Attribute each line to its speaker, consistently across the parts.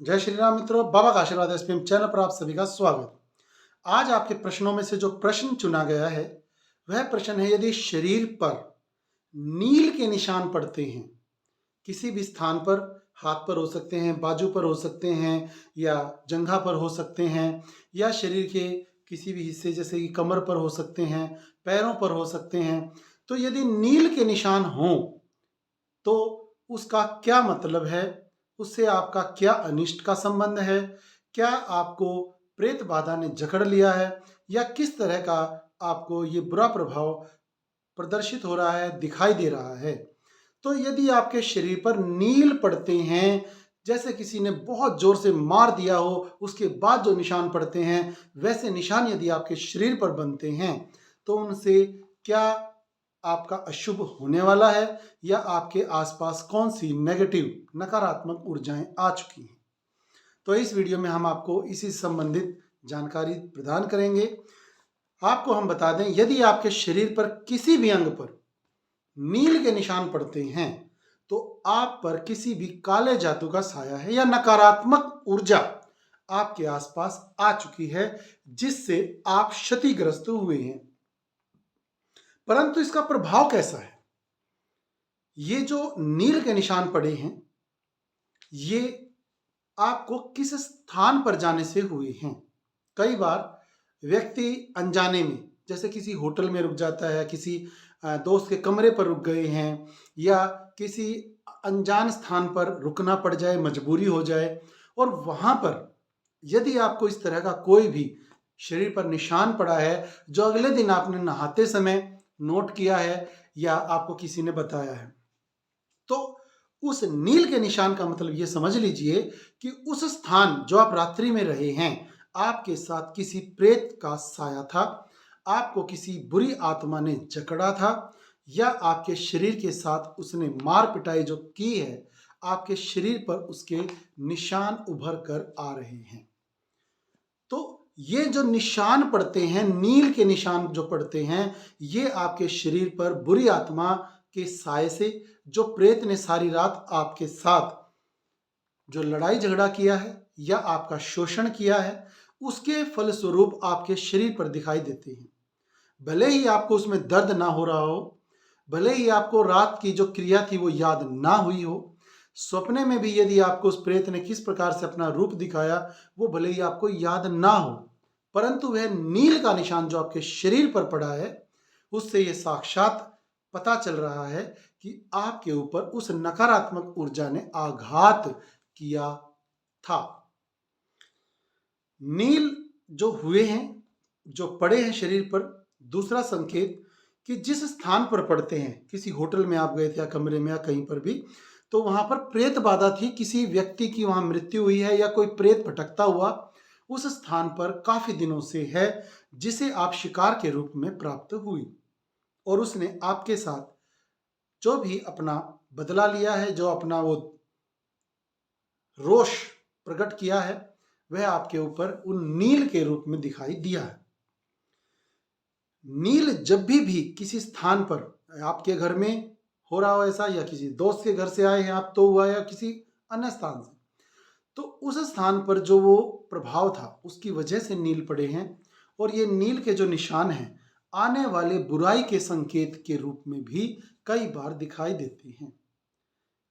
Speaker 1: जय श्री राम मित्रों, बाबा का आशीर्वाद एसपीएम चैनल पर आप सभी का स्वागत। आज आपके प्रश्नों में से जो प्रश्न चुना गया है वह प्रश्न है, यदि शरीर पर नील के निशान पड़ते हैं किसी भी स्थान पर, हाथ पर हो सकते हैं, बाजू पर हो सकते हैं, या जंघा पर हो सकते हैं, या शरीर के किसी भी हिस्से जैसे कि कमर पर हो सकते हैं, पैरों पर हो सकते हैं, तो यदि नील के निशान हों तो उसका क्या मतलब है, उससे आपका क्या अनिष्ट का संबंध है, क्या आपको प्रेत बाधा ने जकड़ लिया है, या किस तरह का आपको ये बुरा प्रभाव प्रदर्शित हो रहा है, दिखाई दे रहा है। तो यदि आपके शरीर पर नील पड़ते हैं, जैसे किसी ने बहुत जोर से मार दिया हो, उसके बाद जो निशान पड़ते हैं वैसे निशान यदि आपके शरीर पर बनते हैं, तो उनसे क्या आपका अशुभ होने वाला है, या आपके आसपास कौन सी नेगेटिव नकारात्मक ऊर्जाएं आ चुकी हैं। तो इस वीडियो में हम आपको इसी से संबंधित जानकारी प्रदान करेंगे। आपको हम बता दें, यदि आपके शरीर पर किसी भी अंग पर नील के निशान पड़ते हैं तो आप पर किसी भी काले जादू का साया है, या नकारात्मक ऊर्जा आपके आसपास आ चुकी है, जिससे आप क्षतिग्रस्त हुए हैं। परंतु इसका प्रभाव कैसा है? ये जो नील के निशान पड़े हैं, ये आपको किस स्थान पर जाने से हुए हैं। कई बार व्यक्ति अनजाने में, जैसे किसी होटल में रुक जाता है, किसी दोस्त के कमरे पर रुक गए हैं, या किसी अनजान स्थान पर रुकना पड़ जाए, मजबूरी हो जाए, और वहाँ पर यदि आपको इस तरह का कोई भी शरीर पर निशान पड़ा है जो अगले दिन आपने नहाते समय नोट किया है या आपको किसी ने बताया है, तो उस नील के निशान का मतलब ये समझ लीजिए कि उस स्थान जो आप रात्रि में रहे हैं, आपके साथ किसी प्रेत का साया था, आपको किसी बुरी आत्मा ने जकड़ा था, या आपके शरीर के साथ उसने मार पिटाई जो की है, आपके शरीर पर उसके निशान उभर कर आ रहे हैं। तो ये जो निशान पड़ते हैं, नील के निशान जो पड़ते हैं, ये आपके शरीर पर बुरी आत्मा के साए से, जो प्रेत ने सारी रात आपके साथ जो लड़ाई झगड़ा किया है या आपका शोषण किया है, उसके फलस्वरूप आपके शरीर पर दिखाई देते हैं। भले ही आपको उसमें दर्द ना हो रहा हो, भले ही आपको रात की जो क्रिया थी वो याद ना हुई हो, सपने में भी यदि आपको उस प्रेत ने किस प्रकार से अपना रूप दिखाया वो भले ही आपको याद ना हो, परंतु वह नील का निशान जो आपके शरीर पर पड़ा है, उससे ये साक्षात पता चल रहा है कि आपके ऊपर उस नकारात्मक ऊर्जा ने आघात किया था। नील जो हुए हैं, जो पड़े हैं शरीर पर, दूसरा संकेत कि जिस स्थान पर पड़ते हैं, किसी होटल में आप गए थे या कमरे में या कहीं पर भी, तो वहां पर प्रेत बाधा थी, किसी व्यक्ति की वहां मृत्यु हुई है, या कोई प्रेत भटकता हुआ उस स्थान पर काफी दिनों से है, जिसे आप शिकार के रूप में प्राप्त हुई, और उसने आपके साथ जो भी अपना बदला लिया है, जो अपना वो रोष प्रकट किया है, वह आपके ऊपर उन नील के रूप में दिखाई दिया है। नील जब भी किसी स्थान पर, आपके घर में हो रहा हो ऐसा, या किसी दोस्त के घर से आए हैं आप तो हुआ, या किसी अन्य स्थान से, तो उस स्थान पर जो वो प्रभाव था उसकी वजह से नील पड़े हैं, और ये नील के जो निशान हैं आने वाले बुराई के संकेत के रूप में भी कई बार दिखाई देते हैं।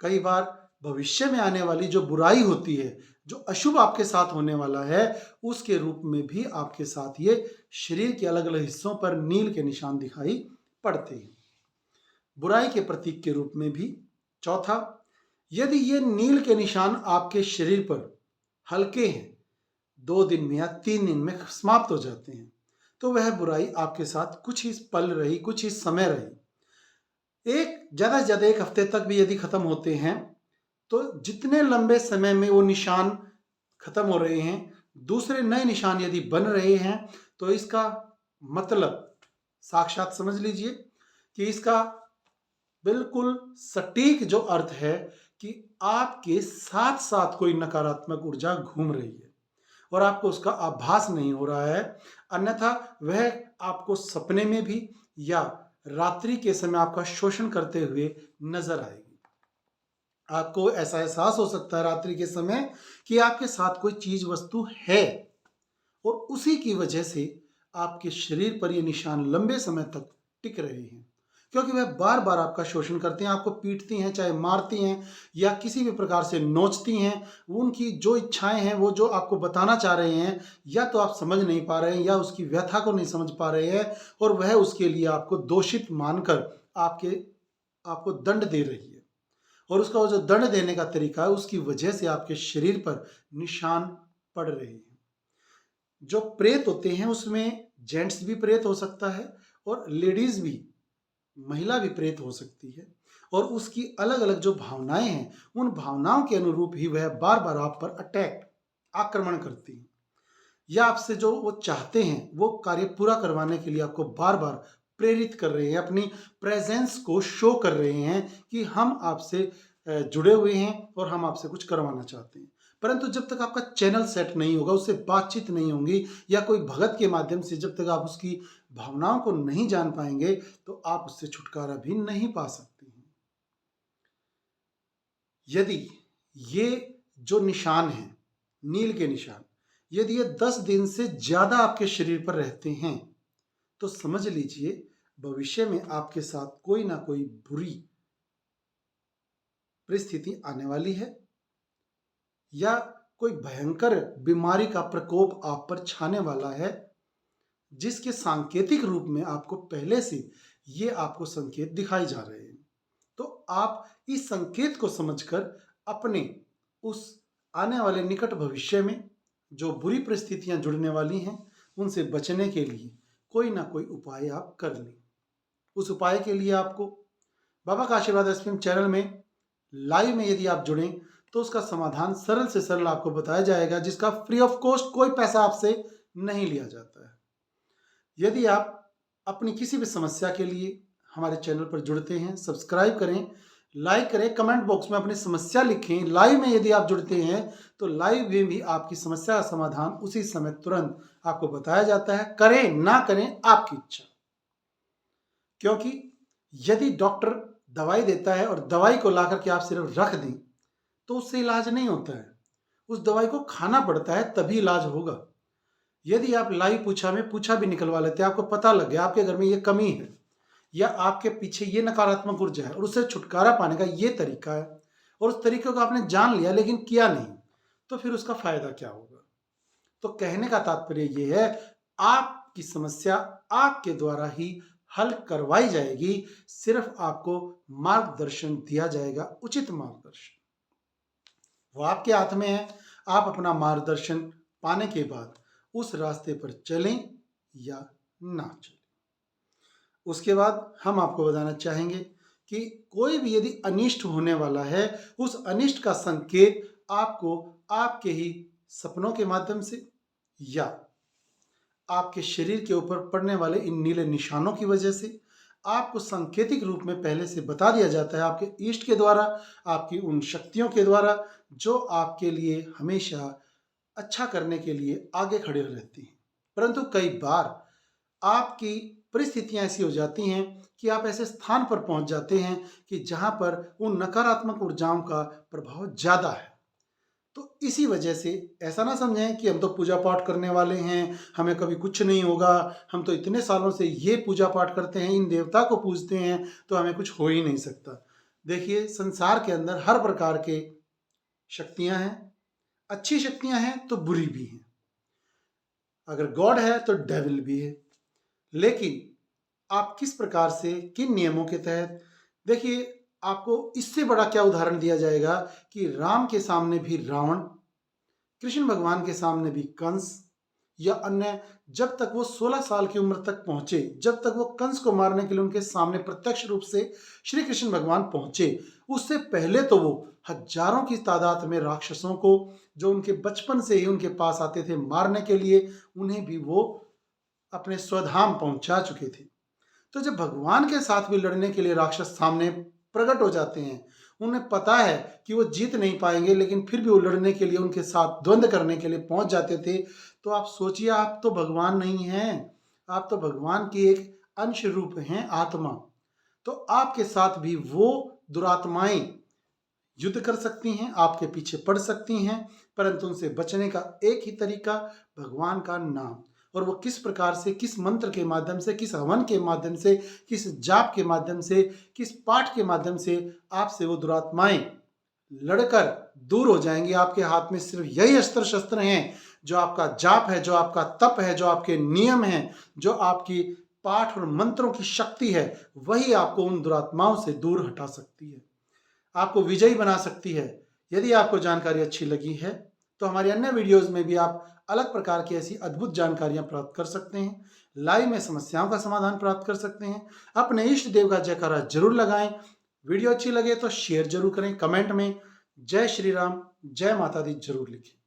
Speaker 1: कई बार भविष्य में आने वाली जो बुराई होती है, जो अशुभ आपके साथ होने वाला है, उसके रूप में भी आपके साथ ये शरीर के अलग अलग हिस्सों पर नील के निशान दिखाई पड़ते हैं, बुराई के प्रतीक के रूप में भी। चौथा, यदि ये नील के निशान आपके शरीर पर हल्के हैं, 2 दिन में या 3 दिन में समाप्त हो जाते हैं, तो वह बुराई आपके साथ कुछ ही पल रही, कुछ ही समय रही। एक ज्यादा से ज्यादा 1 हफ्ते तक भी यदि खत्म होते हैं, तो जितने लंबे समय में वो निशान खत्म हो रहे हैं, दूसरे नए निशान यदि बन रहे हैं, तो इसका मतलब साक्षात समझ लीजिए कि इसका बिल्कुल सटीक जो अर्थ है कि आपके साथ साथ कोई नकारात्मक ऊर्जा घूम रही है, और आपको उसका आभास नहीं हो रहा है, अन्यथा वह आपको सपने में भी या रात्रि के समय आपका शोषण करते हुए नजर आएगी। आपको ऐसा एहसास हो सकता है रात्रि के समय कि आपके साथ कोई चीज वस्तु है, और उसी की वजह से आपके शरीर पर ये निशान लंबे समय तक टिक रहे हैं, क्योंकि वह बार बार आपका शोषण करती हैं, आपको पीटती हैं, चाहे मारती हैं या किसी भी प्रकार से नोचती हैं। उनकी जो इच्छाएं हैं, वो जो आपको बताना चाह रहे हैं, या तो आप समझ नहीं पा रहे हैं या उसकी व्यथा को नहीं समझ पा रहे हैं, और वह उसके लिए आपको दोषित मानकर आपको दंड दे रही है। और उसका वो जो दंड देने का तरीका है, उसकी वजह से आपके शरीर पर निशान पड़ रहे हैं। जो प्रेत होते हैं उसमें जेंट्स भी प्रेत हो सकता है और लेडीज भी, महिला भी प्रेत हो सकती है, और उसकी अलग अलग जो भावनाएं हैं, उन भावनाओं के अनुरूप ही वह बार बार आप पर आक्रमण करती है, या आपसे जो वो चाहते हैं वो कार्य पूरा करवाने के लिए आपको बार बार प्रेरित कर रहे हैं, अपनी प्रेजेंस को शो कर रहे हैं कि हम आपसे जुड़े हुए हैं और हम आपसे कुछ करवाना चाहते हैं। परंतु जब तक आपका चैनल सेट नहीं होगा, उससे बातचीत नहीं होगी, या कोई भगत के माध्यम से जब तक आप उसकी भावनाओं को नहीं जान पाएंगे, तो आप उससे छुटकारा भी नहीं पा सकते हैं। यदि ये जो निशान है, नील के निशान, यदि ये 10 दिन से ज्यादा आपके शरीर पर रहते हैं, तो समझ लीजिए भविष्य में आपके साथ कोई ना कोई बुरी परिस्थिति आने वाली है, या कोई भयंकर बीमारी का प्रकोप आप पर छाने वाला है, जिसके सांकेतिक रूप में आपको पहले से ये आपको संकेत दिखाई जा रहे हैं। तो आप इस संकेत को समझकर अपने उस आने वाले निकट भविष्य में जो बुरी परिस्थितियां जुड़ने वाली हैं, उनसे बचने के लिए कोई ना कोई उपाय आप कर लें। उस उपाय के लिए आपको बाबा का आशीर्वाद एसपीएम चैनल में लाइव में यदि आप जुड़ें, तो उसका समाधान सरल से सरल आपको बताया जाएगा, जिसका फ्री ऑफ कॉस्ट कोई पैसा आपसे नहीं लिया जाता है। यदि आप अपनी किसी भी समस्या के लिए हमारे चैनल पर जुड़ते हैं, सब्सक्राइब करें, लाइक करें, कमेंट बॉक्स में अपनी समस्या लिखें। लाइव में यदि आप जुड़ते हैं तो लाइव में भी आपकी समस्या का समाधान उसी समय तुरंत आपको बताया जाता है। करें ना करें आपकी इच्छा, क्योंकि यदि डॉक्टर दवाई देता है और दवाई को ला करके आप सिर्फ रख दें, तो उससे इलाज नहीं होता है। उस दवाई को खाना पड़ता है, तभी इलाज होगा। यदि आप लाइव पूछा में पूछा भी निकलवा लेते हैं, आपको पता लग गया आपके घर में ये कमी है, या आपके पीछे ये नकारात्मक ऊर्जा है, और उससे छुटकारा पाने का ये तरीका है, और उस तरीके को आपने जान लिया लेकिन किया नहीं, तो फिर उसका फायदा क्या होगा। तो कहने का तात्पर्य ये है, आपकी समस्या आपके द्वारा ही हल करवाई जाएगी, सिर्फ आपको मार्गदर्शन दिया जाएगा, उचित मार्गदर्शन वो आपके हाथ में है। आप अपना मार्गदर्शन पाने के बाद उस रास्ते पर चलें या ना चलें। उसके बाद हम आपको बताना चाहेंगे कि कोई भी यदि अनिष्ट होने वाला है, उस अनिष्ट का संकेत आपको आपके ही सपनों के माध्यम से या आपके शरीर के ऊपर पड़ने वाले इन नीले निशानों की वजह से आपको सांकेतिक रूप में पहले से बता दिया जाता है, आपके इष्ट के द्वारा, आपकी उन शक्तियों के द्वारा जो आपके लिए हमेशा अच्छा करने के लिए आगे खड़े रहती हैं। परंतु कई बार आपकी परिस्थितियां ऐसी हो जाती हैं कि आप ऐसे स्थान पर पहुंच जाते हैं कि जहां पर उन नकारात्मक ऊर्जाओं का प्रभाव ज्यादा है। तो इसी वजह से ऐसा ना समझें कि हम तो पूजा पाठ करने वाले हैं, हमें कभी कुछ नहीं होगा, हम तो इतने सालों से ये पूजा पाठ करते हैं, इन देवता को पूजते हैं, तो हमें कुछ हो ही नहीं सकता। देखिए, संसार के अंदर हर प्रकार के शक्तियां हैं, अच्छी शक्तियां हैं तो बुरी भी हैं। अगर गॉड है तो डेविल भी है, लेकिन आप किस प्रकार से, किन नियमों के तहत। देखिए, आपको इससे बड़ा क्या उदाहरण दिया जाएगा कि राम के सामने भी रावण, कृष्ण भगवान के सामने भी कंस, या अन्य, जब तक वो 16 साल की उम्र तक पहुंचे, जब तक वो कंस को मारने के लिए उनके सामने प्रत्यक्ष रूप से श्री कृष्ण भगवान पहुंचे, उससे पहले तो वो हजारों की तादाद में राक्षसों को, जो उनके बचपन से ही उनके पास आते थे मारने के लिए, उन्हें भी वो अपने स्वधाम पहुंचा चुके थे। तो जब भगवान के साथ भी लड़ने के लिए राक्षस सामने प्रकट हो जाते हैं, उन्हें पता है कि वो जीत नहीं पाएंगे, लेकिन फिर भी वो लड़ने के लिए उनके साथ द्वंद्व करने के लिए पहुंच जाते थे। तो आप सोचिए, आप तो भगवान नहीं हैं, आप तो भगवान की एक अंश रूप हैं, आत्मा। तो आपके साथ भी वो दुरात्माएं युद्ध कर सकती हैं, आपके पीछे पड़ सकती हैं, परंतु उनसे बचने का एक ही तरीका भगवान का नाम। और वो किस प्रकार से, किस मंत्र के माध्यम से, किस हवन के माध्यम से, किस जाप के माध्यम से, किस पाठ के माध्यम से आपसे वो दुरात्माएं लड़कर दूर हो जाएंगी। आपके हाथ में सिर्फ यही अस्त्र शस्त्र हैं, जो आपका जाप है, जो आपका तप है, जो आपके नियम हैं, जो आपकी पाठ और मंत्रों की शक्ति है, वही आपको उन दुरात्माओं से दूर हटा सकती है, आपको विजयी बना सकती है। यदि आपको जानकारी अच्छी लगी है तो हमारी अन्य वीडियोस में भी आप अलग प्रकार की ऐसी अद्भुत जानकारियां प्राप्त कर सकते हैं, लाइव में समस्याओं का समाधान प्राप्त कर सकते हैं। अपने इष्ट देव का जयकारा जरूर लगाएं। वीडियो अच्छी लगे तो शेयर जरूर करें, कमेंट में जय श्री राम, जय माता दी जरूर लिखें।